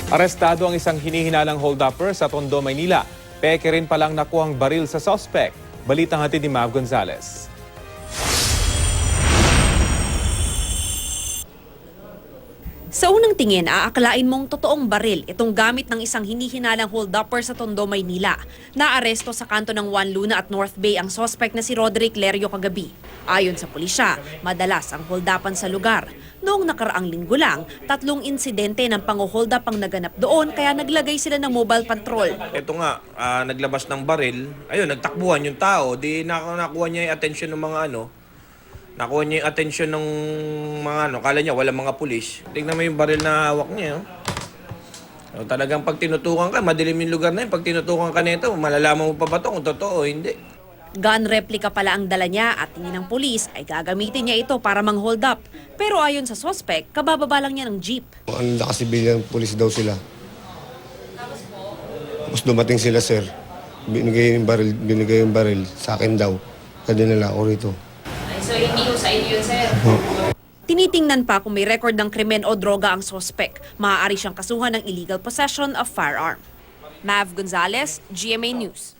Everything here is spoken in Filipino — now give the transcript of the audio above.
Arestado ang isang hinihinalang hold-upper sa Tondo, Maynila. Peke rin palang nakuhang baril sa suspect. Balitang hatid ni Mav Gonzalez. Sa unang tingin, aakalain mong totoong baril itong gamit ng isang hinihinalang hold-upper sa Tondo, Maynila. Naaresto sa kanto ng Juan Luna at North Bay ang suspect na si Roderick Lerio kagabi. Ayon sa pulisya, madalas ang hold-upan sa lugar. Noong nakaraang linggo lang, 3 insidente ng pang-hold up ang naganap doon kaya naglagay sila ng mobile patrol. Ito nga, naglabas ng baril. Ayun, nagtakbuhan yung tao. Di nakuha niya yung attention ng mga Nakuha niya yung attention ng mga kala niya walang mga pulis. Tingnan mo yung baril na hawak niya. So, talagang pag tinutukan ka, madilim yung lugar na yun. Pag tinutukan ka nito, malalaman mo pa ba ito kung totoo o hindi. Gun replica pala ang dala niya at tingin ng pulis ay gagamitin niya ito para mang-hold up. Pero ayon sa suspect, kabababa lang niya ng jeep. Ang nakasibilyang pulis daw sila. Tapos dumating sila, sir. Binigay yung baril sa akin daw. Kaya dinala ako rito. So hindi ko sa inyo yun, sir? Tinitingnan pa kung may record ng krimen o droga ang suspect. Maaari siyang kasuhan ng illegal possession of firearm. Mav Gonzalez, GMA News.